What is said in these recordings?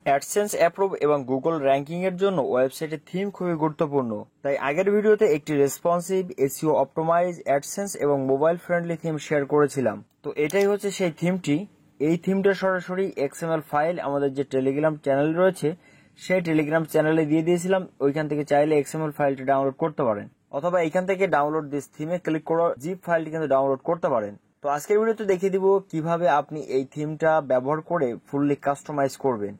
AdSense approve এবং Google ranking এর জন্য ওয়েবসাইটের থিম খুবই গুরুত্বপূর্ণ। তাই আগের ভিডিওতে একটি রেসপন্সিভ, এসইও অপটিমাইজ, অ্যাডসেন্স এবং মোবাইল ফ্রেন্ডলি থিম শেয়ার করেছিলাম। তো এটাই হচ্ছে সেই থিমটি। এই থিমটা সরাসরি এক্সএমএল ফাইল আমাদের যে টেলিগ্রাম চ্যানেল রয়েছে সেই টেলিগ্রাম চ্যানেলে দিয়ে দিয়েছিলাম। ওইখান থেকে চাইলে এক্সএমএল ফাইলটি ডাউনলোড করতে পারেন, অথবা এখান থেকে ডাউনলোড দিস থিমে ক্লিক করে জিপ ফাইলটি কিন্তু ডাউনলোড করতে পারেন। তো আজকের ভিডিওতে দেখিয়ে দিব কিভাবে আপনি এই থিমটা ব্যবহার করে ফুললি কাস্টমাইজ করবেন।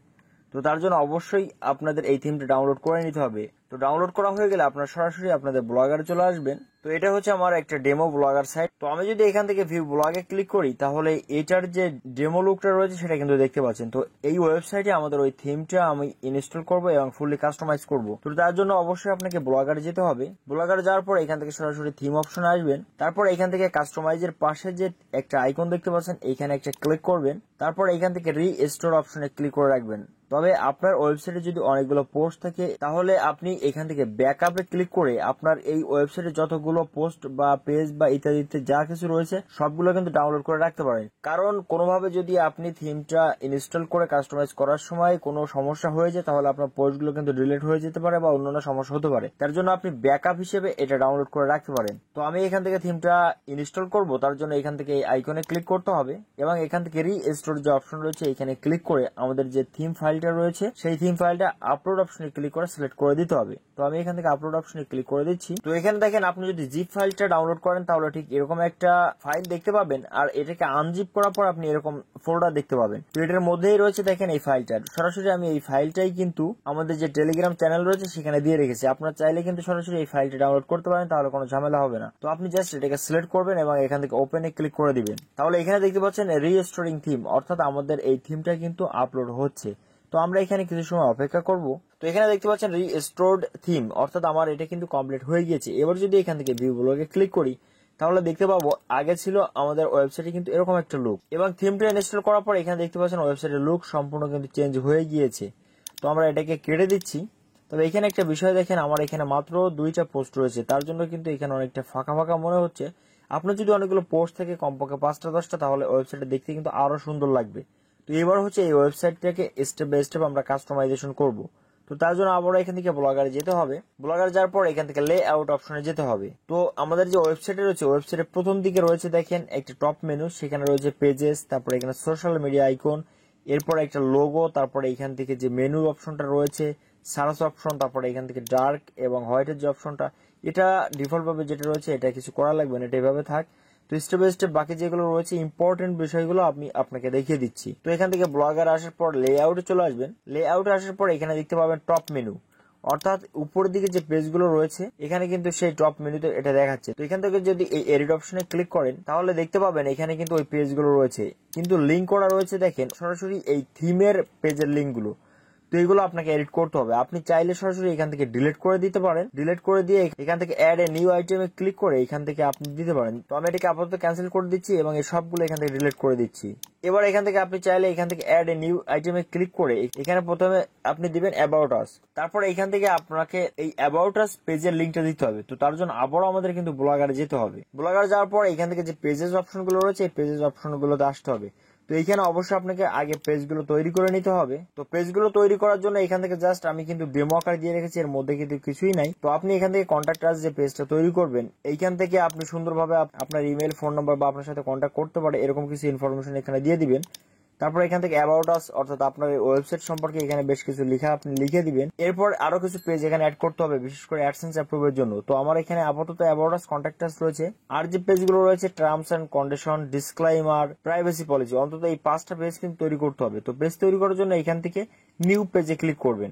তো তার জন্য অবশ্যই আপনাদের এই থিমটা ডাউনলোড করে নিতে হবে। তো ডাউনলোড করা হয়ে গেলে আপনারা সরাসরি আপনাদের ব্লগারে চলে আসবেন। তো এটা হচ্ছে আমার একটা ডেমো ব্লগার সাইট। তো আমি যদি এখান থেকে ভিউ ব্লগে ক্লিক করি তাহলে এটার যে ডেমো লুকটা রয়েছে সেটা কিন্তু দেখতে পাচ্ছেন। তো এই ওয়েবসাইটে আমাদের ওই থিমটা আমি ইনস্টল করব এবং ফুললি কাস্টমাইজ করব। তো তার জন্য অবশ্যই আপনাকে ব্লগারে যেতে হবে। ব্লগারে যাওয়ার পর এখান থেকে সরাসরি থিম অপশনে আসবেন। তারপর এখান থেকে কাস্টমাইজের পাশে যে একটা আইকন দেখতে পাচ্ছেন এইখানে একটা ক্লিক করবেন। তারপর এখান থেকে রিস্টোর অপশনে ক্লিক করে রাখবেন। তবে আপনার ওয়েবসাইটে যদি অনেকগুলো পোস্ট থাকে তাহলে আপনি এখান থেকে ব্যাকআপে ক্লিক করে আপনার এই ওয়েবসাইটে যতগুলো পোস্ট বা পেজ বা ইত্যাদিতে যা কিছু রয়েছে সবগুলো কিন্তু ডাউনলোড করে রাখতে পারেন। কারণ কোনোভাবে যদি আপনি থিমটা ইনস্টল করে কাস্টমাইজ করার সময় কোনো সমস্যা হয়ে যায় তাহলে আপনার পোস্টগুলো কিন্তু ডিলিট হয়ে যেতে পারে বা অন্যান্য সমস্যা হতে পারে। তার জন্য আপনি ব্যাকআপ হিসেবে এটা ডাউনলোড করে রাখতে পারেন। তো আমি এখান থেকে থিমটা ইনস্টল করব, তার জন্য এখান থেকে এই আইকনে ক্লিক করতে হবে এবং এখান থেকে রিস্টোর যে অপশন রয়েছে এখানে ক্লিক করে আমাদের যে থিম ফাইলটা রয়েছে সেই থিম ফাইলটা আপলোড অপশনে ক্লিক করে সিলেক্ট করে দিতে হবে। তো আমি এখান থেকে আপলোড অপশনে ক্লিক করে দিচ্ছি। তো এখানে দেখেন আপনি যদি জিপ ফাইলটা ডাউনলোড করেন তাহলে ঠিক এরকম একটা ফাইল দেখতে পাবেন, আর এটাকে আনজিপ করার পর আপনি এরকম ফোল্ডার দেখতে পাবেন। তো এটার মধ্যেই রয়েছে দেখেন এই ফাইলটা। সরাসরি আমি এই ফাইলটাই কিন্তু আমাদের যে টেলিগ্রাম চ্যানেল রয়েছে সেখানে দিয়ে রেখেছি। আপনারা চাইলে কিন্তু সরাসরি এই ফাইলটা ডাউনলোড করতে পারেন, তাহলে কোনো ঝামেলা হবে না। তো আপনি জাস্ট এটাকে সিলেক্ট করবেন এবং এখান থেকে ওপেনে ক্লিক করে দিবেন। তাহলে এখানে দেখতে পাচ্ছেন রিস্টোরিং থিম, অর্থাৎ আমাদের এই থিমটা কিন্তু আপলোড হচ্ছে। তো আমরা এখানে কিছু সময় অপেক্ষা করব। তো এখানে দেখতে পাচ্ছেন রিস্টোরড থিম, অর্থাৎ আমার এটা কিন্তু কমপ্লিট হয়ে গিয়েছে। এবার যদি এখান থেকে ভিউ ব্লগে ক্লিক করি তাহলে দেখতে পাবো আগে ছিল আমাদের ওয়েবসাইটে কিন্তু এরকম একটা লুক, এবং থিমটা ইনস্টল করার পর এখানে দেখতে পাচ্ছেন ওয়েবসাইটের লুক সম্পূর্ণ কিন্তু চেঞ্জ হয়ে গিয়েছে। তো আমরা এটাকে কেটে দিচ্ছি। তবে এখানে একটা বিষয় দেখেন, আমার এখানে মাত্র 2টা পোস্ট রয়েছে, তার জন্য কিন্তু এখানে অনেকটা ফাঁকা ফাঁকা মনে হচ্ছে। আপনার যদি অনেকগুলো পোস্ট থাকে কমপক্ষে 5টা-10টা তাহলে ওয়েবসাইটে দেখতে কিন্তু আরো সুন্দর লাগবে। তো এবার হচ্ছে এই ওয়েবসাইটটাকে স্টেপ বাই স্টেপ আমরা কাস্টমাইজেশন করব। তো তার জন্য আবার এখান থেকে ব্লগারে যেতে হবে। ব্লগারে যাওয়ার পর এখান থেকে লে আউট অপশনে যেতে হবে। তো আমাদের যে ওয়েবসাইটে রয়েছে ওয়েবসাইটের প্রথম দিকে রয়েছে দেখেন একটা টপ মেনু, সেখানে রয়েছে পেজেস, তারপরে এখানে সোশ্যাল মিডিয়া আইকন, এরপর একটা লোগো, তারপরে এখান থেকে যে মেনু অপশনটা রয়েছে, সার্চ অপশন, তারপরে এখান থেকে ডার্ক এবং হোয়াইটের যে অপশনটা, এটা ডিফল্ট ভাবে যেটা রয়েছে এটা কিছু করা লাগবে না, এটা এভাবে থাক। তো স্টেপ বাই স্টেপ বাকি যেগুলো রয়েছে ইম্পর্টেন্ট বিষয়গুলো আমি আপনাকে দেখিয়ে দিচ্ছি। তো এখান থেকে ব্লগার আসার পর লেআউটে চলে আসবেন। লেআউটে আসার পর এখানে দেখতে পাবেন টপ মেনু, অর্থাৎ উপরের দিকে যে পেজগুলো রয়েছে এখানে কিন্তু সেই টপ মেনুতে এটা দেখাচ্ছে। তো এখান থেকে যদি এই এডিট অপশনে ক্লিক করেন তাহলে দেখতে পাবেন এখানে কিন্তু ওই পেজগুলো রয়েছে, কিন্তু লিঙ্ক করা রয়েছে দেখেন সরাসরি এই থিমের পেজের লিঙ্কগুলো। তো এগুলো আপনাকে এডিট করতে হবে। আপনি চাইলে সরাসরি এখান থেকে ডিলিট করে দিতে পারেন। ডিলিট করে দিয়ে এখান থেকে অ্যাড এ নিউ আইটেমে ক্লিক করে এখান থেকে আপনি দিতে পারেন। তো আমি এটাকে আপাতত ক্যান্সেল করে দিচ্ছি এবং এই সবগুলো এখান থেকে ডিলিট করে দিচ্ছি। এবার এখান থেকে আপনি চাইলে এখান থেকে অ্যাড এ নিউ আইটেমে ক্লিক করে এখানে প্রথমে আপনি দিবেন অ্যাবাউট আস, তারপর এখান থেকে আপনাকে এই অ্যাবাউট আস পেজের লিঙ্কটা দিতে হবে। তো তার জন্য আবারও আমাদের কিন্তু ব্লগারে যেতে হবে। ব্লগারে যাওয়ার পর এখান থেকে যে পেজেস অপশনগুলো রয়েছে এই পেজেস অপশনগুলোতে আসতে হবে। তো এইখানে অবশ্যই আপনাকে আগে পেজগুলো তৈরি করে নিতে হবে। তো পেজগুলো তৈরি করার জন্য এখান থেকে জাস্ট আমি কিন্তু ডেমো আকারে দিয়ে রেখেছি, এর মধ্যে কিন্তু কিছুই নাই। তো আপনি এখান থেকে কন্ট্যাক্ট আস যে পেজটা তৈরি করবেন এইখান থেকে আপনি সুন্দরভাবে আপনার ইমেল, ফোন নাম্বার বা আপনার সাথে কন্ট্যাক্ট করতে পারে এরকম কিছু ইনফরমেশন এখানে দিয়ে দিবেন। তারপর এখান থেকে অ্যাবাউট আস, অর্থাৎ আপনার ওয়েবসাইট সম্পর্কে এখানে বেশ কিছু লেখা আপনি লিখে দিবেন। এরপর আরো কিছু পেজ এখানে অ্যাড করতে হবে, বিশেষ করে অ্যাডসেন্স অ্যাপ্রুভের জন্য। তো আমার এখানে আপাতত অ্যাবাউট আস, কন্ট্যাক্ট আস রয়েছে, আর যে পেজগুলো রয়েছে terms and condition, disclaimer, privacy policy, অন্তত এই 5টা পেজ কিন্তু তৈরি করতে হবে। তো পেজ তৈরি করার জন্য এখান থেকে নিউ পেজে ক্লিক করবেন।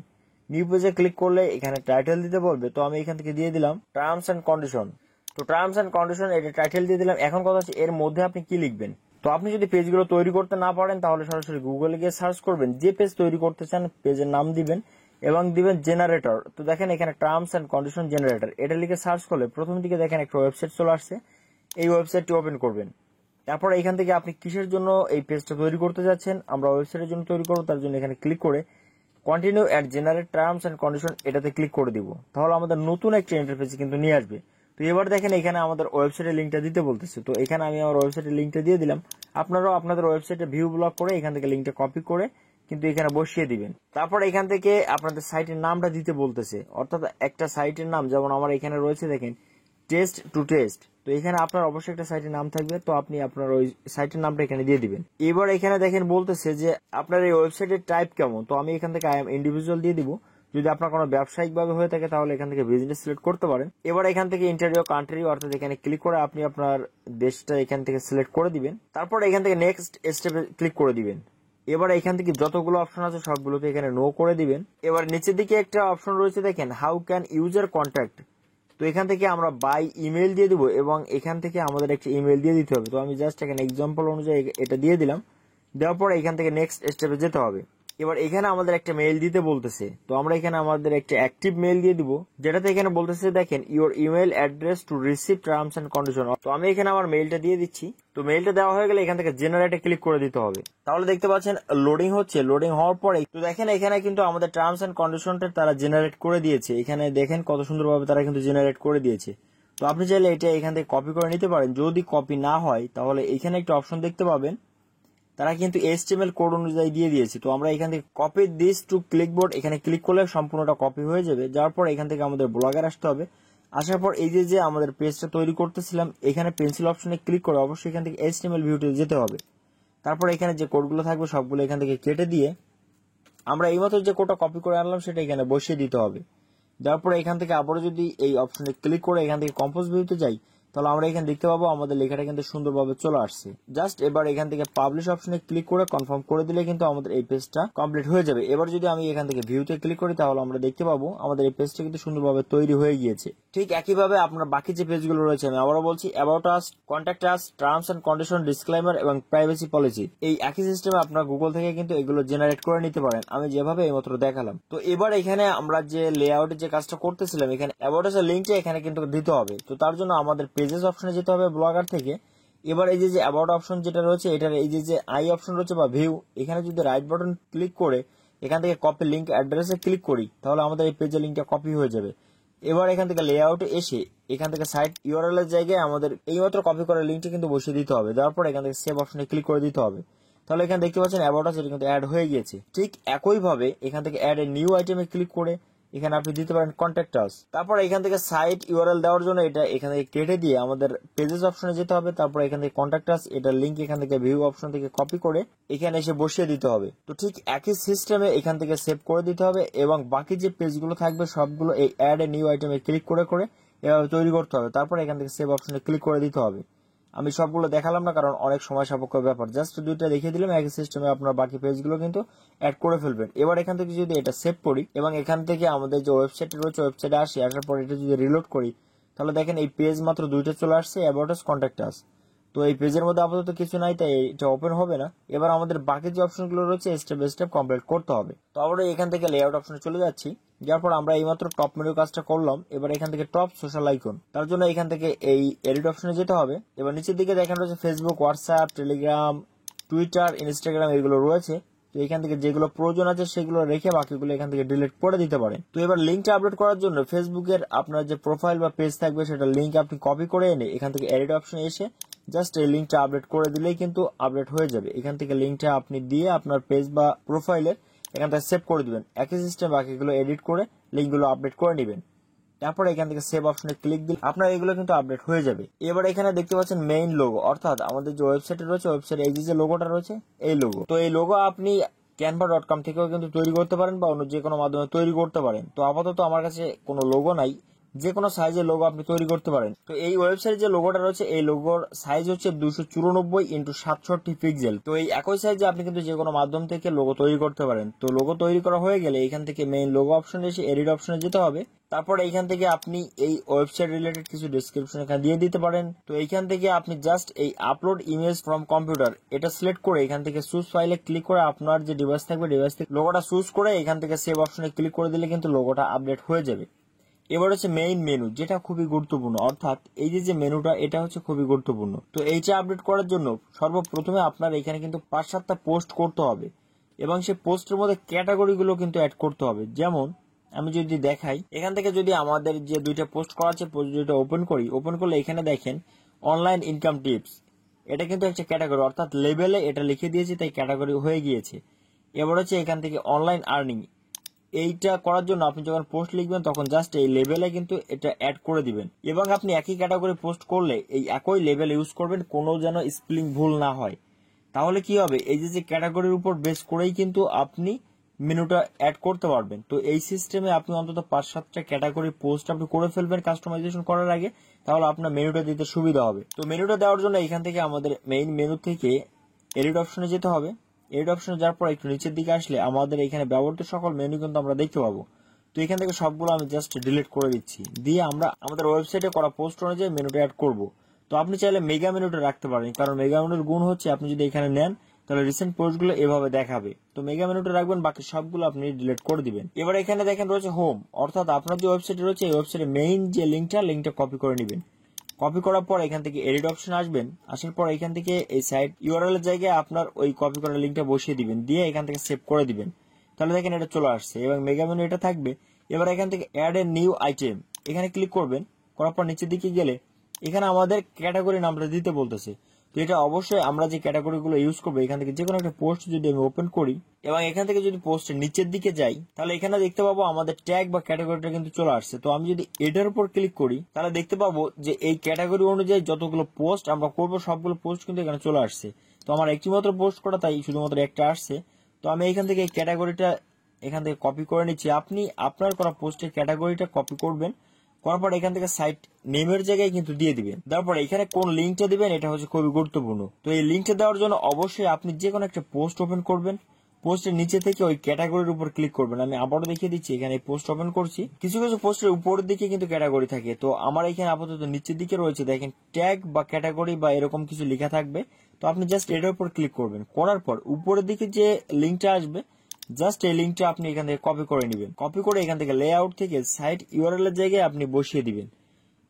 নিউ পেজে ক্লিক করলে এখানে টাইটেল দিতে বলবে। তো আমি এখান থেকে দিয়ে দিলাম টার্মস এন্ড কন্ডিশন। তো টার্মস এন্ড কন্ডিশন এটা টাইটেল দিয়ে দিলাম। এখন কথা হচ্ছে এর মধ্যে আপনি কি লিখবেন। তো আপনি যদি পেজগুলো তৈরি করতে না পারেন তাহলে সরাসরি গুগলে গিয়ে সার্চ করবেন, যে পেজ তৈরি করতে চান পেজের নাম দিবেন এবং দিবেন জেনারেটর। তো দেখেন এখানে টার্মস এন্ড কন্ডিশন জেনারেটর এটা লিখে সার্চ করলে প্রথম দিকে দেখেন একটা ওয়েবসাইট চলে আসছে। এই ওয়েবসাইটটি ওপেন করবেন। তারপর এখান থেকে আপনি কিসের জন্য এই পেজটা তৈরি করতে যাচ্ছেন, আমরা ওয়েবসাইটের জন্য তৈরি করবো, তার জন্য এখানে ক্লিক করে continue at generate terms and condition এটাতে ক্লিক করে দিব। তাহলে আমাদের নতুন একটা ইন্টারফেস কিন্তু নিয়ে আসবে। তো এবার দেখেন এখানে আমাদের ওয়েবসাইটের লিঙ্কটা দিতে বলতেছে। তো এখানে আমি আমার ওয়েবসাইটের লিঙ্কটা দিয়ে দিলাম। আপনারাও আপনাদের ওয়েবসাইটে ভিউ ব্লক করে এখান থেকে লিঙ্কটা কপি করে কিন্তু এখানে বসিয়ে দিবেন। তারপর এখান থেকে আপনাদের সাইটের নামটা দিতে বলতেছে, অর্থাৎ একটা সাইটের নাম, যেমন আমার এখানে রয়েছে দেখেন টেস্ট টু টেস্ট। তো এখানে আপনার অবশ্যই একটা সাইটের নাম থাকবে, তো আপনি আপনার ওই সাইটের নামটা এখানে দিয়ে দিবেন। এবার এখানে দেখেন বলতেছে যে আপনার এই ওয়েবসাইটের টাইপ কেমন, তো আমি এখান থেকে আই এম ইন্ডিভিজুয়াল দিয়ে দিব। যদি আপনার কোনো ব্যবসায়িক ভাবে হয়ে থাকে তাহলে এখান থেকে বিজনেস সিলেক্ট করতে পারেন। এবার এখান থেকে ইন্টারভিউ কান্ট্রি, অর্থাৎ এখানে ক্লিক করে আপনি আপনার দেশটা এখান থেকে সিলেক্ট করে দিবেন। তারপর এখান থেকে নেক্সট স্টেপে ক্লিক করে দিবেন। এবার এখান থেকে যতগুলো অপশন আছে সবগুলোতে এখানে নো করে দিবেন। এবার নিচের দিকে একটা অপশন রয়েছে দেখেন হাউ ক্যান ইউজার কন্ট্যাক্ট, তো এখান থেকে আমরা বাই ইমেল দিয়ে দিব এবং এখান থেকে আমাদের একটা ইমেল দিয়ে দিতে হবে। তো আমি জাস্ট এখানে এক্সাম্পল অনুযায়ী এটা দিয়ে দিলাম। দেওয়ার পরে এখান থেকে নেক্সট স্টেপে যেতে হবে। এবার এখানে আমাদের একটা মেইল দিতে বলতেছে, তো আমরা এখানে আমাদের একটা অ্যাক্টিভ মেইল দিয়ে দিব, যেটাতে এখানে বলতেছে দেখেন your email address to receive terms and condition. তো আমি এখানে আমার মেইলটা দিয়ে দিচ্ছি। তো মেইলটা দেওয়া হয়ে গেলে এখান থেকে জেনারেটে ক্লিক করে দিতে হবে। তাহলে দেখতে পাচ্ছেন লোডিং হচ্ছে। লোডিং হওয়ার পরে তো দেখেন এখানে কিন্তু আমাদের টার্মস এন্ড কন্ডিশনটা তারা জেনারেট করে দিয়েছে। এখানে দেখেন কত সুন্দরভাবে তারা কিন্তু জেনারেট করে দিয়েছে। তো আপনি চাইলে এটা এখান থেকে কপি করে নিতে পারেন। যদি কপি না হয় তাহলে এখানে একটা অপশন দেখতে পাবেন, তারা কিন্তু HTML কোড অনুযায়ী দিয়ে দিয়েছে। তো আমরা এখান থেকে কপি দিস টু ক্লিকবোর্ড এখানে ক্লিক করলে সম্পূর্ণটা কপি হয়ে যাবে। যাওয়ার পর এখান থেকে আমাদের ব্লগার আসতে হবে। আসার পর এই যে আমাদের পেজটা তৈরি করতেছিলাম এখানে পেন্সিল অপশনে ক্লিক করে অবশ্যই এখান থেকে HTML ভিউতে যেতে হবে। তারপর এখানে যে কোডগুলো থাকবে সবগুলো এখান থেকে কেটে দিয়ে আমরা এইমাত্র যে কোডটা কপি করে আনলাম সেটা এখানে বসিয়ে দিতে হবে। দেওয়ার পরে এখান থেকে আবারও যদি এই অপশনে ক্লিক করে এখান থেকে কম্পোজ ভিউতে যাই তাহলে আমরা এখানে দেখতে পাবো আমাদের লেখাটা কিন্তু সুন্দরভাবে চলে আসছে। জাস্ট এবার এখান থেকে পাবলিশ অপশনে ক্লিক করে কনফার্ম করে দিলে কিন্তু আমাদের এই পেজটা কমপ্লিট হয়ে যাবে। এবার যদি আমি এখান থেকে ভিউতে ক্লিক করি তাহলে আমরা দেখতে পাবো আমাদের এই পেজটা কিন্তু সুন্দরভাবে তৈরি হয়ে গিয়েছে। ঠিক একইভাবে আপনার বাকি যে পেজগুলো রয়েছে আমি আবারও বলছি about us, contact us, terms and condition, disclaimer এবং প্রাইভেসি পলিসি, এই একই সিস্টেমে আপনার গুগল থেকে কিন্তু এগুলো জেনারেট করে নিতে পারেন আমি যেভাবে এইমাত্র দেখালাম। তো এবার এখানে আমরা যে লেআউটের যে কাজটা করতেছিলাম এখানে অ্যাবাউট আস এর লিঙ্কটা এখানে কিন্তু দিতে হবে। তো তার জন্য আমাদের পেজেস অপশনে যেতে হবে ব্লগার থেকে। এবার এই যে অ্যাবাউট অপশন যেটা রয়েছে এটার এই যে আই অপশন রয়েছে বা ভিউ, এখানে যদি রাইট বাটন ক্লিক করে এখান থেকে কপি লিঙ্ক অ্যাড্রেসে ক্লিক করি তাহলে আমাদের এই পেজের লিঙ্কটা কপি হয়ে যাবে। এবার এখান থেকে লেআউটে এসে এখান থেকে সাইট ইউআরএল এর জায়গায় আমাদের এইমাত্র কপি করা লিঙ্কটা কিন্তু বসিয়ে দিতে হবে। দেওয়ার পর এখান থেকে সেভ অপশনে ক্লিক করে দিতে হবে। তাহলে এখানে দেখতে পাচ্ছেন অ্যাবাউট আস এটা কিন্তু অ্যাড হয়ে গিয়েছে। ঠিক একইভাবে এখান থেকে অ্যাড এ নিউ আইটেমে ক্লিক করে এখানে আপনি দিতে পারেন কন্ট্যাক্ট আস। তারপর এখান থেকে সাইট ইউআরএল দেওয়ার জন্য এটা এখান থেকে কেটে দিয়ে আমাদের পেজেস অপশনে যেতে হবে। তারপর এখান থেকে কন্ট্যাক্ট আস এটার লিঙ্ক এখান থেকে ভিউ অপশন থেকে কপি করে এখানে এসে বসিয়ে দিতে হবে। তো ঠিক একই সিস্টেমে এখান থেকে সেভ করে দিতে হবে এবং বাকি যে পেজগুলো থাকবে সবগুলো এই অ্যাড এ নিউ আইটেমে ক্লিক করে করে এভাবে তৈরি করতে হবে। তারপর এখান থেকে সেভ অপশনে ক্লিক করে দিতে হবে। আমি সবগুলো দেখালাম না কারণ অনেক সময় সাপেক্ষ ব্যাপার, জাস্ট দুইটা দেখিয়ে দিলাম। একই সিস্টেমে আপনার বাকি পেজগুলো কিন্তু অ্যাড করে ফেলবেন। এবার এখান থেকে যদি এটা সেভ করি এবং এখান থেকে আমাদের যে ওয়েবসাইট রয়েছে ওয়েবসাইটে আসি, আসার পর এটা যদি রিলোড করি তাহলে দেখেন এই পেজ মাত্র দুইটা চলে আসছে, অ্যাবাউট আস, কন্ট্যাক্ট আস। তো এই পেজের মধ্যে আপাতত কিছু নাই তাই এটা ওপেন হবে না। এবার আমাদের বাকি যে অপশনগুলো রয়েছে স্টেপ বাই স্টেপ কমপ্লিট করতে হবে। তো আমরা এখান থেকে লেআউট অপশনে চলে যাচ্ছি, যার পর আমরা এইমাত্র টপ মেনু কাজটা করলাম। এবার এখান থেকে টপ সোশ্যাল আইকন, তার জন্য এখান থেকে এই এডিট অপশনে যেতে হবে। এবার নিচের দিকে দেখেন রয়েছে Facebook, WhatsApp, Telegram, Twitter, Instagram এগুলো রয়েছে। তো এখান থেকে যেগুলো প্রয়োজন আছে সেগুলো রেখে বাকিগুলো এখান থেকে ডিলিট করে দিতে পারেন। তো এবার লিঙ্কটা আপলোড করার জন্য ফেসবুকের আপনার যে প্রোফাইল বা পেজ থাকবে সেটা লিঙ্ক আপনি কপি করে এনে এখান থেকে এডিট অপশনে এসে জাস্ট এই লিঙ্কটা আপডেট করে দিলেই কিন্তু আপডেট হয়ে যাবে। এখান থেকে লিঙ্কটা আপনি দিয়ে আপনার পেজ বা প্রোফাইলের এখান থেকে সেভ করে দিবেন। একই সিস্টেম বাকিগুলো এডিট করে লিঙ্কগুলো আপডেট করে নেবেন। তারপর এখান থেকে সেভ অপশনে ক্লিক দিলে আপনার এগুলো কিন্তু আপডেট হয়ে যাবে। এবার এখানে দেখতে পাচ্ছেন মেইন লোগো, অর্থাৎ আমাদের যে ওয়েবসাইটে রয়েছে ওয়েবসাইটে এই যে লোগোটা রয়েছে এই লোগো। তো এই লোগো আপনি canva.com থেকেও কিন্তু তৈরি করতে পারেন বা অন্য যে কোনো মাধ্যমে তৈরি করতে পারেন। তো আপাতত আমার কাছে কোনো লোগো নাই, যে কোনো সাইজের লোগো আপনি তৈরি করতে পারেন। তো এই ওয়েবসাইটে যে লোগোটা রয়েছে এই লোগোর সাইজ হচ্ছে 294x67 পিক্সেল। তো এই একই সাইজে আপনি কিন্তু যে কোনো মাধ্যম থেকে লোগো তৈরি করতে পারেন। তো লোগো তৈরি করা হয়ে গেলে এখান থেকে মেইন লোগো অপশনে এসে এডিট অপশনে যেতে হবে। তারপর এইখান থেকে আপনি এই ওয়েবসাইট রিলেটেড কিছু ডেসক্রিপশন এখানে দিয়ে দিতে পারেন। তো এইখান থেকে আপনি জাস্ট এই আপলোড ইমেজ ফ্রম কম্পিউটার এটা সিলেক্ট করে এখান থেকে চুজ ফাইলে ক্লিক করে আপনার যে ডিভাইস থাকবে ডিভাইস থেকে লোগোটা চুজ করে এখান থেকে সেভ অপশনে ক্লিক করে দিলে কিন্তু লোগোটা আপডেট হয়ে যাবে। এবার হচ্ছে মেইন মেনু, যেটা খুবই গুরুত্বপূর্ণ, অর্থাৎ এই যে মেনুটা এটা হচ্ছে খুবই গুরুত্বপূর্ণ। তো এইটা আপডেট করার জন্য সর্বপ্রথমে আপনার এখানে কিন্তু 5-7টা পোস্ট করতে হবে এবং সেই পোস্টের মধ্যে ক্যাটাগরিগুলো কিন্তু অ্যাড করতে হবে। যেমন আমি যদি দেখাই এখান থেকে যদি আমাদের যে দুইটা পোস্ট করা আছে পোস্ট দুইটা ওপেন করি, ওপেন করলে এখানে দেখেন অনলাইন ইনকাম টিপস, এটা কিন্তু একটা ক্যাটাগরি, অর্থাৎ লেভেলে এটা লিখে দিয়েছি তাই ক্যাটাগরি হয়ে গিয়েছে। এবার হচ্ছে এখান থেকে অনলাইন আর্নিং, এইটা করার জন্য আপনি যখন পোস্ট লিখবেন তখন জাস্ট এই লেভেলে কিন্তু এটা অ্যাড করে দিবেন এবং আপনি একই ক্যাটাগরি পোস্ট করলে এই একই লেভেল ইউজ করবেন, কোনো যেন স্পেলিং ভুল না হয়। তাহলে কি হবে, এই যে ক্যাটাগরির উপর বেস করেই কিন্তু আপনি মেনুটা অ্যাড করতে পারবেন। তো এই সিস্টেমে আপনি অন্তত 5-7টা ক্যাটাগরি পোস্ট আপনি করে ফেলবেন কাস্টমাইজেশন করার আগে, তাহলে আপনার মেনুটা দিতে সুবিধা হবে। তো মেনুটা দেওয়ার জন্য এখান থেকে আমাদের মেইন মেনু থেকে এডিট অপশনে যেতে হবে। এডিট অপশনে যাওয়ার পর একটু নিচের দিকে আসলে আমাদের এখানে ব্যবহৃত সকল মেনু কিন্তু আমরা দেখতে পাবো। তো এখান থেকে সবগুলো আমি জাস্ট ডিলিট করে দিচ্ছি, দিয়ে আমরা আমাদের ওয়েবসাইটে করা পোস্ট অনুযায়ী মেনুটা অ্যাড করব। তো আপনি চাইলে মেগা মেনুটা রাখতে পারেন, কারণ মেগা মেনুর গুণ হচ্ছে আপনি যদি এখানে নেন তাহলে রিসেন্ট পোস্টগুলো এভাবে দেখাবে। তো মেগা মেনুটা রাখবেন, বাকি সবগুলো আপনি ডিলিট করে দিবেন। এবার এখানে দেখেন রয়েছে হোম, অর্থাৎ আপনার যে ওয়েবসাইট রয়েছে এই ওয়েবসাইটের মেইন যে লিঙ্কটা কপি করে নেবেন। কপি করার পর এখান থেকে এডিট অপশন আসবেন, আসার পর এখান থেকে এই সাইট ইউআরএল এর জায়গায় আপনার ওই কপি করা লিঙ্কটা বসিয়ে দিবেন, দিয়ে এখান থেকে সেভ করে দিবেন। তাহলে দেখেন এটা চলে আসছে এবং মেগা মেনু এটা থাকবে। এবার এখান থেকে অ্যাড এ নিউ আইটেম এখানে ক্লিক করবেন, করার পর নিচের দিকে গেলে এখানে আমাদের ক্যাটাগরি নামটা দিতে বলতেছে। তো এটা অবশ্যই আমরা যে ক্যাটাগরিগুলো ইউজ করবো এখান থেকে যে কোনো একটা পোস্ট যদি আমি ওপেন করি এবং এখান থেকে যদি পোস্টের নিচের দিকে যাই তাহলে এখানে দেখতে পাবো আমাদের ট্যাগ বা ক্যাটাগরিটা কিন্তু চলে আসছে। তো আমি যদি এটার উপর ক্লিক করি তাহলে দেখতে পাবো যে এই ক্যাটাগরি অনুযায়ী যতগুলো পোস্ট আমরা করবো সবগুলো পোস্ট কিন্তু এখানে চলে আসছে। তো আমার একটি মাত্র পোস্ট করা, তাই শুধুমাত্র একটা আসছে। তো আমি এখান থেকে এই ক্যাটাগরিটা এখান থেকে কপি করে নিচ্ছি। আপনি আপনার করা পোস্টের ক্যাটাগরিটা কপি করবেন, করার পর এখান থেকে সাইট নেমের জায়গায় কিন্তু দিয়ে দিবেন। তারপর এখানে কোন লিঙ্কটা দিবেন এটা হচ্ছে খুবই গুরুত্বপূর্ণ। তো এই লিঙ্কটা দেওয়ার জন্য অবশ্যই আপনি যে কোনো একটা পোস্ট ওপেন করবেন, পোস্টের নিচে থেকে ওই ক্যাটাগরির উপর ক্লিক করবেন। আমি আবারও দেখিয়ে দিচ্ছি, এখানে পোস্ট ওপেন করছি, কিছু কিছু পোস্টের উপরের দিকে কিন্তু ক্যাটাগরি থাকে। তো আমার এখানে আপাতত নিচের দিকে রয়েছে, দেখেন ট্যাগ বা ক্যাটাগরি বা এরকম কিছু লেখা থাকবে। তো আপনি জাস্ট এটার উপর ক্লিক করবেন, করার পর উপরের দিকে যে লিঙ্কটা আসবে জাস্ট এই লিঙ্কটা আপনি এখান থেকে কপি করে নেবেন। কপি করে এখান থেকে লেআউট থেকে সাইট ইউআরএল এর জায়গায় আপনি বসিয়ে দিবেন।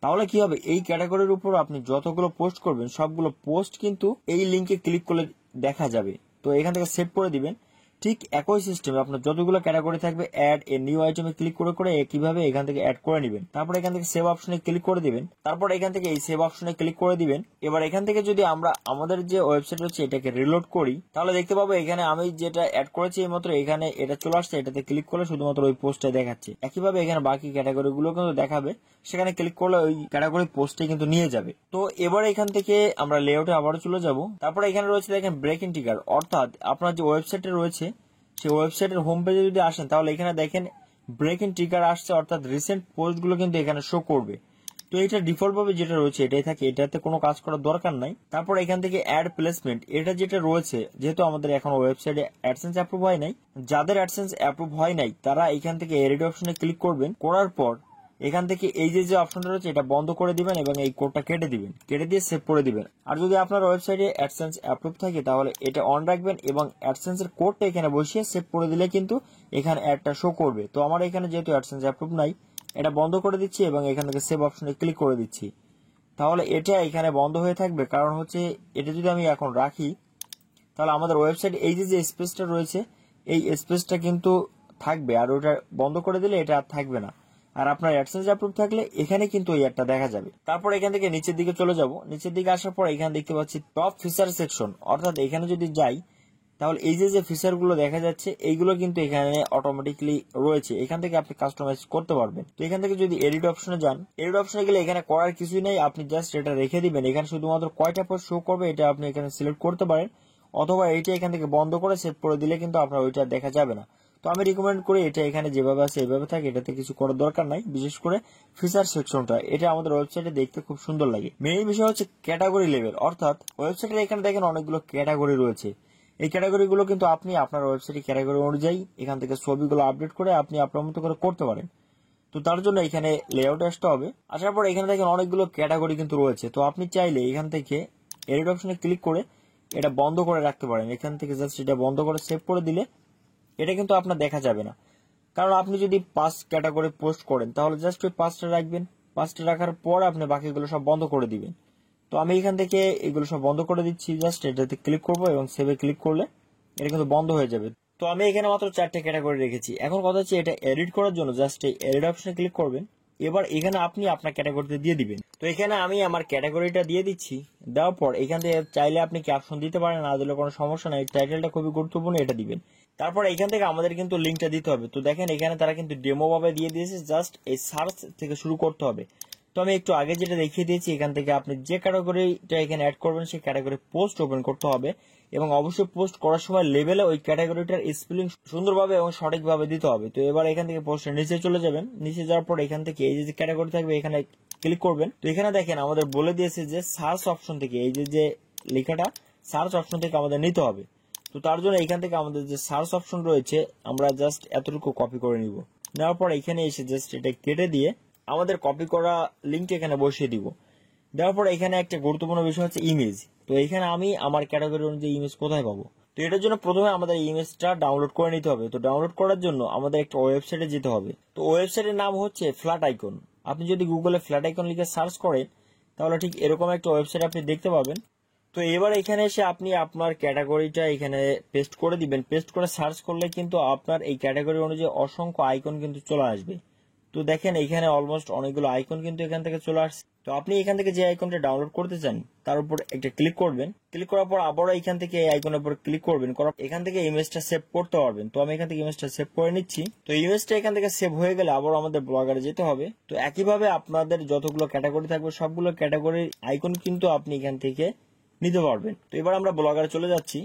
তাহলে কি হবে, এই ক্যাটাগরির উপর আপনি যতগুলো পোস্ট করবেন সবগুলো পোস্ট কিন্তু এই লিঙ্কে ক্লিক করলে দেখা যাবে। তো এখান থেকে সেভ করে দিবেন। ঠিক একই সিস্টেমে আপনার যতগুলো ক্যাটাগরি থাকবে অ্যাড এ নিউ আইটেমে ক্লিক করে করে কিভাবে এখান থেকে অ্যাড করে নেবেন। তারপর এখান থেকে সেভ অপশনে ক্লিক করে দিবেন, তারপর এখান থেকে এই সেভ অপশনে ক্লিক করে দিবেন। এবার এখান থেকে যদি আমরা আমাদের যে ওয়েবসাইট রয়েছে এটাকে রিলোড করি তাহলে দেখতে পাবো এখানে আমি যেটা অ্যাড করেছি এই মাত্র এখানে এটা চলে আসছে। এটাতে ক্লিক করলে শুধুমাত্র ওই পোস্টটা দেখাচ্ছে। একইভাবে এখানে বাকি ক্যাটাগরি গুলো কিন্তু দেখাবে, সেখানে ক্লিক করলে ওই ক্যাটাগরি পোস্টে কিন্তু নিয়ে যাবে। তো এবার এখান থেকে আমরা লেআউটে আবারও চলে যাব। তারপরে এখানে রয়েছে দেখেন ব্রেকিং ট্রিগার, অর্থাৎ আপনার যে ওয়েবসাইটে রয়েছে সেই ওয়েবসাইটের হোম পেজে যদি আসেন তাহলে এখানে দেখেন ব্রেকিং ট্রিগার আসছে, অর্থাৎ রিসেন্ট পোস্ট গুলো কিন্তু এখানে শো করবে। তো এটা ডিফল্ট ভাবে যেটা রয়েছে এটাই থাকে, এটাতে কোনো কাজ করার দরকার নাই। তারপর এখান থেকে অ্যাড প্লেসমেন্ট এটা যেটা রয়েছে, যেহেতু আমাদের এখন ওয়েবসাইটে অ্যাডসেন্স অ্যাপ্রুভ হয় নাই, যাদের অ্যাডসেন্স অ্যাপ্রুভ হয় নাই তারা এখান থেকে এডিট অপশনে ক্লিক করবেন, করার পর এখান থেকে এই যে অপশনটা রয়েছে এটা বন্ধ করে দিবেন এবং এই কোডটা কেটে দিবেন, কেটে দিয়ে সেভ করে দিবেন। আর যদি আপনার ওয়েবসাইটে অ্যাডসেন্স অ্যাপ্রুভ থাকে তাহলে এটা অন রাখবেন এবং অ্যাডসেন্স এর কোডটা এখানে বসিয়ে সেভ করে দিলে কিন্তু এখানে অ্যাডটা শো করবে। তো আমার এখানে যেহেতু অ্যাডসেন্স অ্যাপ্রুভ নাই এটা বন্ধ করে দিচ্ছি এবং এখান থেকে সেভ অপশনে ক্লিক করে দিচ্ছি। তাহলে এটা এখানে বন্ধ হয়ে থাকবে, কারণ হচ্ছে এটা যদি আমি এখন রাখি তাহলে আমাদের ওয়েবসাইট এই যে স্পেসটা রয়েছে এই স্পেসটা কিন্তু থাকবে, আর ওটা বন্ধ করে দিলে এটা আর থাকবে না। আর আপনার অ্যাডসেন্স অ্যাপ্রুভ থাকলে এখানে কিন্তু এই অ্যাডটা দেখা যাবে। তারপর এখান থেকে নিচের দিকে চলে যাব, নিচের দিকে আসার পর এখানে দেখতে পাচ্ছি টপ ফিচার সেকশন, অর্থাৎ এখানে যদি যাই তাহলে এই যে ফিচার গুলো দেখা যাচ্ছে এইগুলো কিন্তু এখানে অটোমেটিকলি রয়েছে, এখান থেকে আপনি কাস্টমাইজ করতে পারবেন। তো এখান থেকে যদি এডিট অপশনে যান, এডিট অপশনে গেলে এখানে করার কিছুই নেই, আপনি জাস্ট এটা রেখে দিবেন। এখানে শুধুমাত্র কয়টা পোস্ট শো করবে এটা আপনি এখানে সিলেক্ট করতে পারেন, অথবা এইটা এখান থেকে বন্ধ করে সেভ করে দিলে কিন্তু আপনার ওইটা দেখা যাবে না। তো আমি রিকমেন্ড করি এটা এখানে যেভাবে আছে এইভাবে থাকে, এটাতে কিছু করার দরকার নাই। বিশেষ করে ফিচার সেকশনটা এটা আমাদের ওয়েবসাইটে দেখতে খুব সুন্দর লাগে। মেইন বিষয় হচ্ছে ক্যাটাগরি লেভেল, অর্থাৎ ওয়েবসাইটের এখানে দেখেন অনেকগুলো ক্যাটাগরি রয়েছে। এই ক্যাটাগরি গুলো কিন্তু আপনি আপনার ওয়েবসাইটের ক্যাটাগরি অনুযায়ী এখান থেকে ছবিগুলো আপডেট করে আপনি আপনার মতো করে করতে পারেন। তো তার জন্য এখানে লেআউট আসতে হবে। আসার পর এখানে দেখেন অনেকগুলো ক্যাটাগরি কিন্তু রয়েছে। তো আপনি চাইলে এখান থেকে এডিট অপশনে ক্লিক করে এটা বন্ধ করে রাখতে পারেন। এখান থেকে জাস্ট এটা বন্ধ করে সেভ করে দিলে এটা কিন্তু আপনার দেখা যাবে না, কারণ আপনি যদি 5 ক্যাটাগরি পোস্ট করেন তাহলে জাস্ট ওই 5টা রাখবেন, 5টা রাখার পর আপনি বাকিগুলো সব বন্ধ করে দিবেন। তো আমি এখান থেকে এগুলো সব বন্ধ করে দিচ্ছি, জাস্ট এটাতে ক্লিক করব এবং সেভে ক্লিক করলে এটা কিন্তু বন্ধ হয়ে যাবে। তো আমি এখানে মাত্র 4টে ক্যাটাগরি রেখেছি। এখন কথা হচ্ছে এটা এডিট করার জন্য জাস্ট এই এডিট অপশনে ক্লিক করবেন, এবার এখানে আপনি আপনার ক্যাটাগরিতে দিয়ে দিবেন। তো এখানে আমি আমার ক্যাটাগরিটা দিয়ে দিচ্ছি, দেওয়ার পর এখান থেকে চাইলে আপনি ক্যাপশন দিতে পারেন, না দিলে কোনো সমস্যা নাই। টাইটেলটা খুবই গুরুত্বপূর্ণ, এটা দিবেন। তারপর এখান থেকে আমাদের কিন্তু লিঙ্কটা দিতে হবে। তো দেখেন এখানে তারা কিন্তু ডেমো ভাবে দিয়ে দিয়েছে, জাস্ট এই সার্চ থেকে শুরু করতে হবে। তো আমি একটু আগে যেটা দেখিয়ে দিয়েছি, এখান থেকে আপনি যে ক্যাটাগরিটা এখানে অ্যাড করবেন সেই ক্যাটাগরি পোস্ট ওপেন করতে হবে এবং অবশ্যই পোস্ট করার সময় লেভেলে ওই ক্যাটাগরিটার স্পেলিং সুন্দরভাবে এবং সঠিকভাবে দিতে হবে। তো এবার এখান থেকে পোস্টের নিচে চলে যাবেন, নিচে যাওয়ার পর এখান থেকে এই যে ক্যাটাগরি থাকবে এখানে ক্লিক করবেন। তো এখানে দেখেন আমাদের বলে দিয়েছে যে সার্চ অপশন থেকে এই যে লেখাটা সার্চ অপশন থেকে আমাদের নিতে হবে। তো তার জন্য এখান থেকে আমাদের যে সার্চ অপশন রয়েছে আমরা জাস্ট এতটুকু কপি করে নিব। নেওয়ার পর এখানে এসে জাস্ট এটা কেটে দিয়ে আমাদের কপি করা লিঙ্কটা এখানে বসিয়ে দিব। দেওয়ার পর এখানে একটা গুরুত্বপূর্ণ বিষয় হচ্ছে ইমেজ। তো এখানে আমি আমার ক্যাটাগরি অনুযায়ী ইমেজ কোথায় পাবো? তো এটার জন্য প্রথমে আমাদের ইমেজটা ডাউনলোড করে নিতে হবে। তো ডাউনলোড করার জন্য আমাদের একটা ওয়েবসাইটে যেতে হবে। তো ওয়েবসাইটের নাম হচ্ছে ফ্ল্যাট আইকন। আপনি যদি গুগলে ফ্ল্যাট আইকন লিখে সার্চ করেন তাহলে ঠিক এরকম একটা ওয়েবসাইট আপনি দেখতে পাবেন। তো এবার এখানে এসে আপনি আপনার ক্যাটাগরিটা এখানে পেস্ট করে দিবেন। পেস্ট করে সার্চ করলে কিন্তু আপনার এই ক্যাটাগরি অনুযায়ী অসংখ্য আইকন কিন্তু চলে আসবে। তো দেখেন এখানে অলমোস্ট অনেকগুলো আইকন কিন্তু এখান থেকে চলে আসছে। তো আপনি এখান থেকে যে আইকনটা ডাউনলোড করতে চান তার উপর একটা ক্লিক করবেন। ক্লিক করার পর আবারও এখান থেকে এই আইকনের উপর ক্লিক করবেন, করার এখান থেকে ইমেজটা সেভ করতে পারবেন। তো আমি এখান থেকে ইমেজটা সেভ করে নিচ্ছি। তো ইমেজটা এখান থেকে সেভ হয়ে গেলে আবার আমাদের ব্লগারে যেতে হবে। তো একইভাবে আপনাদের যতগুলো ক্যাটাগরি থাকবে সবগুলো ক্যাটাগরির আইকন কিন্তু আপনি এখান থেকে নিতে পারবেন। তো এবার আমরা ব্লগারে চলে যাচ্ছি।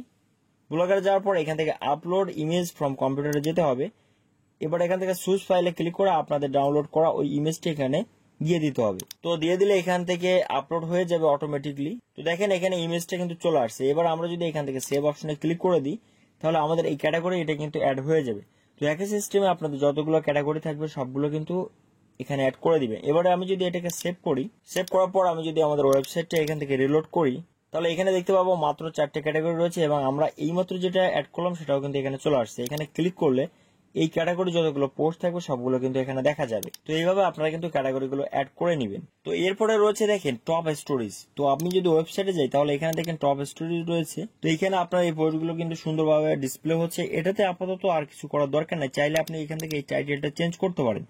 ব্লগারে যাওয়ার পর এখান থেকে আপলোড ইমেজ ফ্রম কম্পিউটারে যেতে হবে। এবার এখান থেকে সুইচ ফাইলে ক্লিক করে আপনাদের ডাউনলোড করা ওই ইমেজটি এখানে দিয়ে দিতে হবে। তো দিয়ে দিলে এখান থেকে আপলোড হয়ে যাবে অটোমেটিকলি। তো দেখেন এখানে ইমেজটা কিন্তু চলে আসছে। এবার আমরা যদি এখান থেকে সেভ অপশনে ক্লিক করে দিই তাহলে আমাদের এই ক্যাটাগরি এটা কিন্তু অ্যাড হয়ে যাবে। তো একই সিস্টেমে আপনাদের যতগুলো ক্যাটাগরি থাকবে সবগুলো কিন্তু এখানে অ্যাড করে দিবেন। এবারে আমি যদি এটাকে সেভ করি, সেভ করার পর আমি যদি আমাদের ওয়েবসাইটটা এখান থেকে রিলোড করি তাহলে এখানে দেখতে পাবো মাত্র 4টে ক্যাটাগরি রয়েছে এবং আমরা এইমাত্র যেটা অ্যাড করলাম সেটাও কিন্তু এখানে চলে আসছে। এখানে ক্লিক করলে এই ক্যাটাগরি যতগুলো পোস্ট থাকবে সবগুলো কিন্তু এখানে দেখা যাবে। তো এইভাবে আপনারা কিন্তু ক্যাটাগরিগুলো অ্যাড করে নেবেন। তো এরপরে রয়েছে দেখেন টপ স্টোরিজ। তো আপনি যদি ওয়েবসাইটে যাই তাহলে এখানে দেখেন টপ স্টোরিজ রয়েছে। তো এখানে আপনার এই পোস্টগুলো কিন্তু সুন্দরভাবে ডিসপ্লে হচ্ছে। এটাতে আপাতত আর কিছু করার দরকার নাই, চাইলে আপনি এখান থেকে এই টাইটেলটা চেঞ্জ করতে পারেন।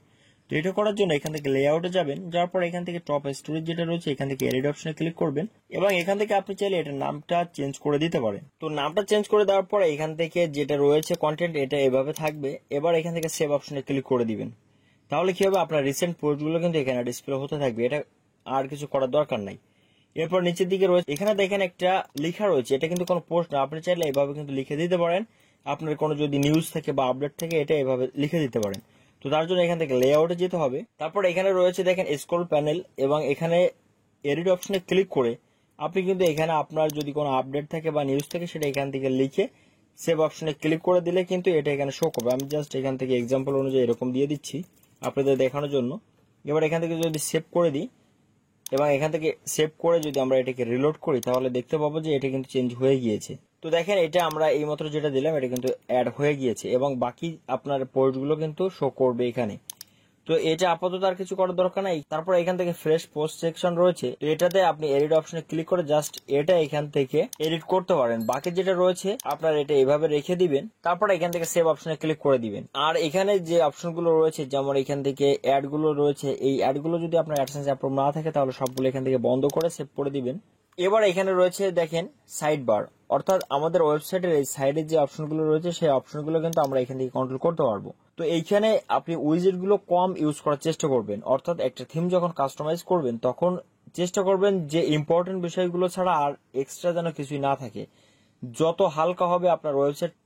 তো এটা করার জন্য এখান থেকে লেআউটে যাবেন, যাওয়ার পর এখান থেকে টপ স্টোরেজ যেটা রয়েছে এখান থেকে এডিট অপশনে ক্লিক করবেন এবং এখান থেকে আপনি চাইলে এটার নামটা চেঞ্জ করে দিতে পারেন। তো নামটা চেঞ্জ করে দেওয়ার পরে এখান থেকে যেটা রয়েছে কন্টেন্ট এটা এভাবে থাকবে। এবার এখান থেকে সেভ অপশনে ক্লিক করে দিবেন। তাহলে কি হবে, আপনার রিসেন্ট পোস্টগুলো কিন্তু এখানে ডিসপ্লে হতে থাকবে। এটা আর কিছু করার দরকার নাই। এরপর নিচের দিকে রয়েছে এখানে দেখেন একটা লেখা রয়েছে, এটা কিন্তু কোনো পোস্ট না, আপনি চাইলে এভাবে কিন্তু লিখে দিতে পারেন। আপনার কোনো যদি নিউজ থাকে বা আপডেট থাকে এটা এভাবে লিখে দিতে পারেন। তো তার জন্য এখান থেকে লেআউটে যেতে হবে। তারপর এখানে রয়েছে দেখেন স্ক্রল প্যানেল এবং এখানে এডিট অপশনে ক্লিক করে আপনি কিন্তু এখানে আপনার যদি কোনো আপডেট থাকে বা নিউজ থাকে সেটা এখান থেকে লিখে সেভ অপশনে ক্লিক করে দিলে কিন্তু এটা এখানে শো করবে। আমি জাস্ট এখান থেকে এক্সাম্পল অনুযায়ী এরকম দিয়ে দিচ্ছি আপনাদের দেখানোর জন্য। এবার এখান থেকে যদি সেভ করে দিই এবং এখান থেকে সেভ করে যদি আমরা এটাকে রিলোড করি তাহলে দেখতে পাবো যে এটা কিন্তু চেঞ্জ হয়ে গিয়েছে। তো দেখেন এটা আমরা এইমাত্র যেটা দিলাম এটা কিন্তু অ্যাড হয়ে গিয়েছে এবং বাকি আপনার পোস্টগুলো কিন্তু শো করবে এখানে। তো এটা আপাতত আর কিছু করার দরকার নাই। তারপর এখান থেকে ফ্রেশ পোস্ট সেকশন রয়েছে, তো এটাতে আপনি এডিট অপশনে ক্লিক করে জাস্ট এটা এখান থেকে এডিট করতে পারেন। বাকি যেটা রয়েছে আপনার এটা এভাবে রেখে দিবেন, তারপর এখান থেকে সেভ অপশনে ক্লিক করে দিবেন। আর এখানে যে অপশনগুলো রয়েছে যেমন এখান থেকে অ্যাড গুলো রয়েছে, এই অ্যাড গুলো যদি আপনার অ্যাডসেন্স অ্যাপ্রুভ না থাকে তাহলে সবগুলো এখান থেকে বন্ধ করে সেভ করে দিবেন। এবার এখানে রয়েছে দেখেন সাইড বার, অর্থাৎ আমাদের ওয়েবসাইটের এই সাইডের যে অপশনগুলো রয়েছে সেই অপশনগুলো কিন্তু আমরা এখান থেকে কন্ট্রোল করতে পারবো। তো এইখানে আপনি উইজেট গুলো কম ইউজ করার চেষ্টা করবেন, অর্থাৎ একটা থিম যখন কাস্টমাইজ করবেন তখন চেষ্টা করবেন যে ইম্পর্টেন্ট বিষয়গুলো ছাড়া আর এক্সট্রা যেন কিছুই না থাকে। যত হালকা হবে আপনার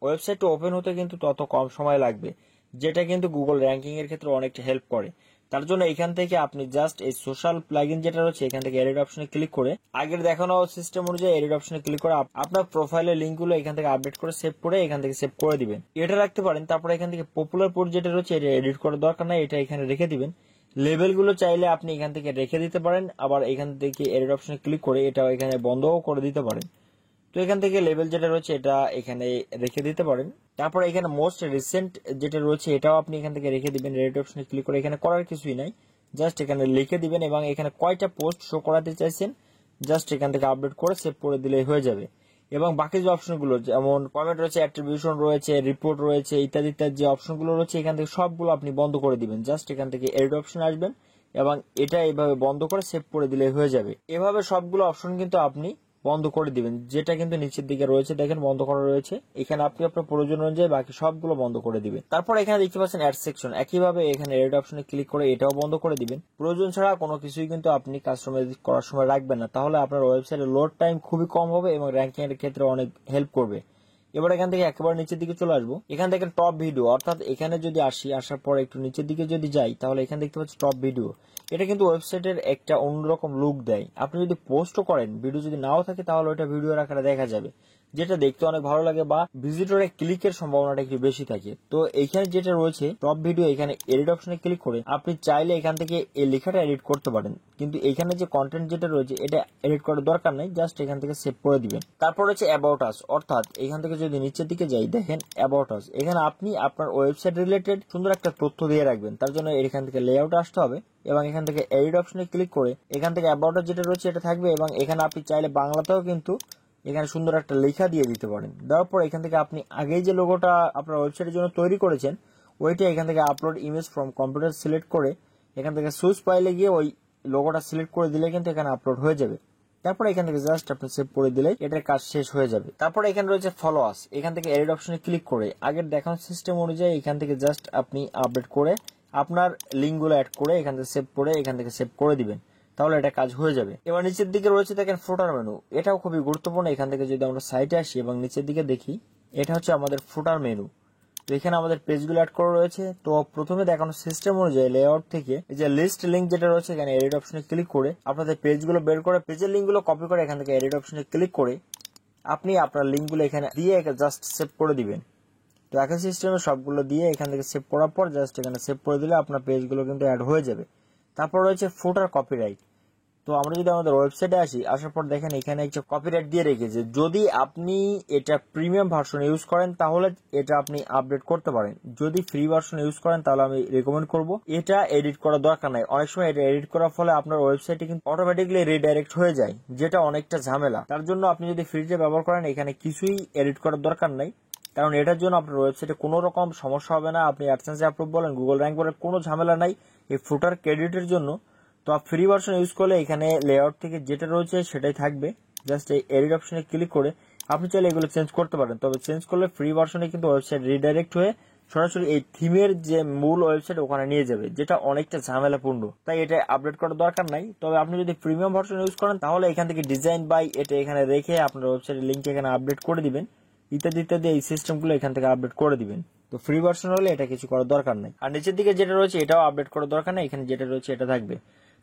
ওয়েবসাইটটা ওপেন হতে কিন্তু তত কম সময় লাগবে, যেটা কিন্তু গুগল র্যাঙ্কিং এর ক্ষেত্রে অনেকটা হেল্প করে। তার জন্য এখান থেকে আপনি জাস্ট এই সোশ্যাল প্লাগইন যেটা রয়েছে এখান থেকে এডিট অপশনে ক্লিক করে আগের দেখানো সিস্টেম অনুযায়ী এডিট অপশনে ক্লিক করে আপনার প্রোফাইলের লিঙ্কগুলো এখান থেকে আপডেট করে সেভ করে এখান থেকে সেভ করে দিবেন। এটা রাখতে পারেন। তারপরে এখান থেকে পপুলার পোস্ট যেটা রয়েছে এটা এডিট করার দরকার নাই, এটা এখানে রেখে দিবেন। লেভেলগুলো চাইলে আপনি এখান থেকে রেখে দিতে পারেন, আবার এখান থেকে এডিট অপশনে ক্লিক করে এটা এখানে বন্ধও করে দিতে পারেন। তো এখান থেকে লেভেল যেটা রয়েছে এটা এখানে রেখে দিতে পারেন। তারপর এখানে মোস্ট রিসেন্ট যেটা রয়েছে এটাও আপনি এখান থেকে রেখে দিবেন। রেড অপশনে ক্লিক করে এখানে করার কিছুই নাই, জাস্ট এখানে লিখে দিবেন এবং এখানে কয়টা পোস্ট শো করাতে চাইছেন জাস্ট এখান থেকে আপডেট করে সেভ করে দিলেই হয়ে যাবে। এবং বাকি যে অপশনগুলো যেমন কমেন্ট রয়েছে, অ্যাট্রিবিউশন রয়েছে, রিপোর্ট রয়েছে, ইত্যাদি ইত্যাদি যে অপশনগুলো রয়েছে এখান থেকে সবগুলো আপনি বন্ধ করে দিবেন। জাস্ট এখান থেকে এডিট অপশন আসবেন এবং এটা এইভাবে বন্ধ করে সেভ করে দিলেই হয়ে যাবে। এভাবে সবগুলো অপশন কিন্তু আপনি বন্ধ করে দিবেন, যেটা কিন্তু নিচের দিকে রয়েছে দেখেন বন্ধ করা রয়েছে। এখানে আপনি আপনার প্রয়োজন অনুযায়ী বাকি সবগুলো বন্ধ করে দিবেন। তারপর এখানে দেখতে পাচ্ছেন অ্যাড সেকশন, একইভাবে এখানে এড অপশনে ক্লিক করে এটাও বন্ধ করে দিবেন। প্রয়োজন ছাড়া কোনো কিছুই কিন্তু আপনি কাস্টমাইজ করার সময় রাখবেন না, তাহলে আপনার ওয়েবসাইটের লোড টাইম খুবই কম হবে এবং র্যাঙ্কিং এর ক্ষেত্রে অনেক হেল্প করবে। এবার এখান থেকে একেবারে নিচের দিকে চলে আসবো, এখান থেকে টপ ভিডিও, অর্থাৎ এখানে যদি আসার পর একটু নিচের দিকে যদি যাই তাহলে এখানে দেখতে পাচ্ছি টপ ভিডিও। এটা কিন্তু ওয়েবসাইটের একটা অন্যরকম লুক দেয়। আপনি যদি পোস্টও করেন, ভিডিও যদি নাও থাকে তাহলে ওটা ভিডিওর আকারে দেখা যাবে, যেটা দেখতে অনেক ভালো লাগে বা ভিজিটরের ক্লিকের সম্ভাবনাটা একটু বেশি থাকে। তো এইখানে যেটা রয়েছে টপ ভিডিও, এখানে এডিট অপশনে ক্লিক করে আপনি চাইলে এখান থেকে এই লেখাটা এডিট করতে পারেন, কিন্তু এখানে যে কন্টেন্ট যেটা রয়েছে এটা এডিট করার দরকার নাই, জাস্ট এখান থেকে সেভ করে দিবেন। তারপর হচ্ছে অ্যাবাউট আস, অর্থাৎ এখান থেকে যদি নিচের দিকে যাই দেখেন অ্যাবাউট আস, এখানে আপনি আপনার ওয়েবসাইট রিলেটেড সুন্দর একটা তথ্য দিয়ে রাখবেন। তার জন্য এখান থেকে লেআউট আসতে হবে এবং এখান থেকে এডিট অপশনে ক্লিক করে এখান থেকে অ্যাবাউট আস যেটা রয়েছে এটা থাকবে এবং এখানে আপনি চাইলে বাংলাতেও কিন্তু এখানে সুন্দর একটা লেখা দিয়ে দিতে পারেন। দেওয়ার পর এখান থেকে আপনি আগেই যে লোগোটা আপনার ওয়েবসাইটের জন্য তৈরি করেছেন ওইটা এখান থেকে upload image from computer select করে এখান থেকে সুইচ ফাইলে গিয়ে ওই লোগোটা সিলেক্ট করে দিলে কিন্তু এখানে আপলোড হয়ে যাবে। তারপর এখান থেকে জাস্ট আপনি সেভ করে দিলে এটার কাজ শেষ হয়ে যাবে। তারপর এখানে রয়েছে ফলো আস, এখান থেকে এডিট অপশনে ক্লিক করে আগের দেখানো সিস্টেম অনুযায়ী এখান থেকে জাস্ট আপনি আপডেট করে আপনার লিঙ্কগুলো অ্যাড করে এখান থেকে সেভ করে এখান থেকে সেভ করে দিবেন, তাহলে এটা কাজ হয়ে যাবে। এবার নিচের দিকে রয়েছে দেখেন ফুটার মেনু, এটাও খুবই গুরুত্বপূর্ণ। এখান থেকে যদি আমরা সাইটে আসি এবং নিচের দিকে দেখি, এটা হচ্ছে আমাদের ফুটার মেনু। তো এখানে আমাদের পেজগুলো অ্যাড করা রয়েছে। তো প্রথমে দেখানো সিস্টেম অনুযায়ী লেআউট থেকে এই যে লিস্ট লিঙ্ক যেটা রয়েছে এখানে এডিট অপশনে ক্লিক করে আপনাদের পেজগুলো বের করে পেজের লিঙ্কগুলো কপি করে এখান থেকে এডিট অপশনে ক্লিক করে আপনি আপনার লিঙ্কগুলো এখানে দিয়ে জাস্ট সেভ করে দিবেন। তো একই সিস্টেমে সবগুলো দিয়ে এখান থেকে সেভ করার পর জাস্ট এখানে সেভ করে দিলে আপনার পেজগুলো কিন্তু অ্যাড হয়ে যাবে। তারপর রয়েছে ফুটার কপিরাইট। তো আমরা যদি আমাদের ওয়েবসাইটে আসি, আসার পর দেখেন এখানে একটা কপিরাইট দিয়ে রেখেছে। যদি আপনি এটা প্রিমিয়াম ভার্সন ইউজ করেন তাহলে এটা আপনি আপডেট করতে পারেন, যদি ফ্রি ভার্সন ইউজ করেন তাহলে আমি রেকমেন্ড করব এটা এডিট করার দরকার নাই। অনেক সময় এটা এডিট করার ফলে আপনার ওয়েবসাইটে কিন্তু অটোমেটিকলি রিডাইরেক্ট হয়ে যায়, যেটা অনেকটা ঝামেলা। তার জন্য আপনি যদি ফ্রিতে ব্যবহার করেন এখানে কিছুই এডিট করার দরকার নাই, কারণ এটার জন্য আপনার ওয়েবসাইটে কোনো রকম সমস্যা হবে না। আপনি অ্যাডসেন্স অ্যাপ্রুভ বলেন, গুগল র্যাঙ্ক বলেন, কোনো ঝামেলা নাই এই ফুটার ক্রেডিটের জন্য। তো ফ্রি ভার্সন ইউজ করলে এখানে লেআউট থেকে যেটা রয়েছে সেটাই থাকবে, জাস্ট এই এডিট অপশনে ক্লিক করে আপনি চাইলে এগুলো চেঞ্জ করতে পারেন। তবে চেঞ্জ করলে ফ্রি ভার্সনে কিন্তু ওয়েবসাইট রিডাইরেক্ট হয়ে সরাসরি এই থিমের যে মূল ওয়েবসাইট ওখানে নিয়ে যাবে, যেটা অনেকটা ঝামেলাপূর্ণ, তাই এটা আপডেট করার দরকার নাই। তবে আপনি যদি প্রিমিয়াম ভার্সন ইউজ করেন তাহলে এখান থেকে ডিজাইন বাই এটা এখানে রেখে আপনার ওয়েবসাইটের লিঙ্ক এখানে আপডেট করে দিবেন, ইত্যাদি ইত্যাদি এই সিস্টেমগুলো এখান থেকে আপডেট করে দিবেন। তো ফ্রি ভার্সন হলে এটা কিছু করার দরকার নেই। আর নিচের দিকে যেটা রয়েছে এটাও আপডেট করার দরকার নেই, এখানে যেটা রয়েছে এটা থাকবে।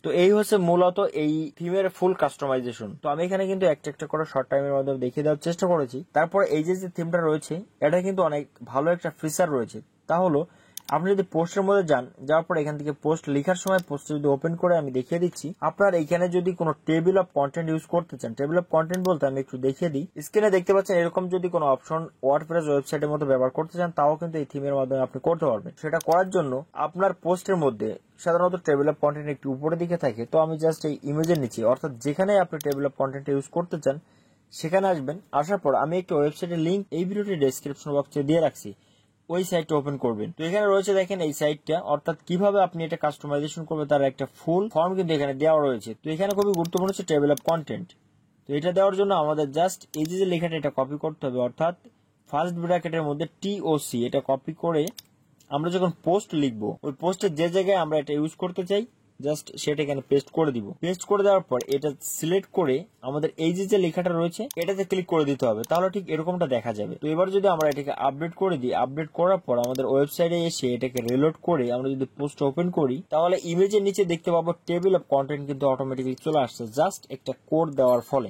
তো এই হচ্ছে মূলত এই থিমের ফুল কাস্টমাইজেশন। তো আমি এখানে কিন্তু একটা একটা করে শর্ট টাইমের মাধ্যমে দেখিয়ে দেওয়ার চেষ্টা করেছি। তারপর এই যে থিমটা রয়েছে এটা কিন্তু অনেক ভালো একটা ফিচার রয়েছে, তা হলো আপনি যদি পোস্টের মধ্যে যান, যাওয়ার পর এখান থেকে পোস্ট লেখার সময় পোস্ট যদি ওপেন করে আমি দেখিয়ে দিচ্ছি, আপনার এখানে যদি কোনো টেবিল অফ কন্টেন্ট ইউজ করতে চান, টেবিল অফ কন্টেন্ট বলতে আমি একটু দেখিয়ে দিই, স্ক্রিনে দেখতে পাচ্ছেন এরকম যদি কোনো অপশন ওয়ার্ডপ্রেস ওয়েবসাইটের মধ্যে ব্যবহার করতে চান তাও কিন্তু এই থিমের মাধ্যমে আপনি করতে পারবেন। সেটা করার জন্য আপনার পোস্টের মধ্যে সাধারণত টেবিল অফ কন্টেন্ট একটু উপরের দিকে থাকে, তো আমি জাস্ট এই ইমেজের নিচে অর্থাৎ যেখানে আপনি টেবিল অফ কন্টেন্ট ইউজ করতে চান সেখানে আসবেন। আসার পর আমি একটি ওয়েবসাইটের লিঙ্ক এই ভিডিওটি ডেসক্রিপশন বক্সে দিয়ে রাখছি, ওই সাইটটা ওপেন করবেন। তো এখানে রয়েছে দেখেন এই সাইটটা, অর্থাৎ কিভাবে আপনি এটা কাস্টমাইজেশন করবেন তার একটা ফুল ফর্ম কিন্তু এখানে দেওয়া রয়েছে। তো এখানে খুবই গুরুত্বপূর্ণ হচ্ছে টেবিল অফ কন্টেন্ট। তো এটা দেওয়ার জন্য আমাদের জাস্ট এই যে লেখাটা এটা কপি করতে হবে, অর্থাৎ ফার্স্ট ব্র্যাকেটের মধ্যে TOC এটা কপি করে আমরা যখন পোস্ট লিখবো ওই পোস্টের যে জায়গায় আমরা এটা ইউজ করতে চাই জাস্ট সেটা এখানে পেস্ট করে দিব। পেস্ট করে দেওয়ার পর এটা সিলেক্ট করে আমাদের এই যে লেখাটা রয়েছে এটাতে ক্লিক করে দিতে হবে, তাহলে ঠিক এরকমটা দেখা যাবে। তো এবার যদি আমরা এটাকে আপডেট করে দিই, আপডেট করার পর আমাদের ওয়েবসাইটে এসে এটাকে রিলোড করে আমরা যদি পোস্ট ওপেন করি তাহলে ইমেজের নিচে দেখতে পাবো টেবিল অফ কন্টেন্ট কিন্তু অটোমেটিক্যালি চলে আসছে জাস্ট একটা কোড দেওয়ার ফলে।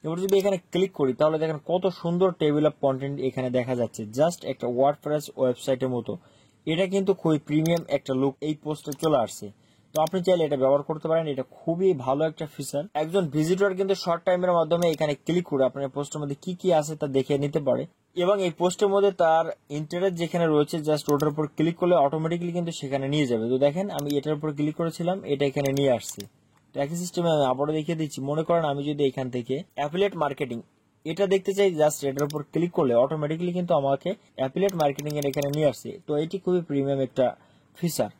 এবার যদি এখানে ক্লিক করি তাহলে দেখেন কত সুন্দর টেবিল অফ কন্টেন্ট এখানে দেখা যাচ্ছে, জাস্ট একটা ওয়ার্ডপ্রেস ওয়েবসাইটের মতো। এটা কিন্তু খুবই প্রিমিয়াম একটা লুক এই পোস্টে চলে আসছে। তো আপনি চাইলে এটা ব্যবহার করতে পারেন, এটা খুবই ভালো একটা ফিচার। একজন ভিজিটর কিন্তু শর্ট টাইমের মাধ্যমে এখানে ক্লিক করে আপনার পোস্টের মধ্যে কি কি আছে তা দেখে নিতে পারে এবং এই পোস্টের মধ্যে তার ইন্টারেস্ট যেখানে রয়েছে জাস্ট ওটার উপর ক্লিক করলে অটোমেটিক্যালি কিন্তু সেখানে নিয়ে যাবে। তো দেখেন আমি এটার উপর ক্লিক করেছিলাম, এটা এখানে নিয়ে আসছে। তো একই সিস্টেমে আমি আবারও দেখিয়ে দিচ্ছি। মনে করেন আমি যদি এখান থেকে অ্যাফিলিয়েট মার্কেটিং এটা দেখতে চাই, জাস্ট এটার উপর ক্লিক করলে অটোমেটিক্যালি কিন্তু আমাকে অ্যাফিলিয়েট মার্কেটিং এর এখানে নিয়ে আসছে। তো এটি খুবই প্রিমিয়াম একটা ফিচার।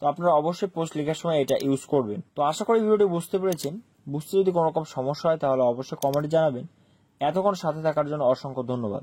তো আপনারা অবশ্যই পোস্ট লেখার সময় এটা ইউজ করবেন। তো আশা করি ভিডিওটি বুঝতে পেরেছেন। বুঝতে যদি কোনো রকম সমস্যা হয় তাহলে অবশ্যই কমেন্টে জানাবেন। এতক্ষণ সাথে থাকার জন্য অসংখ্য ধন্যবাদ।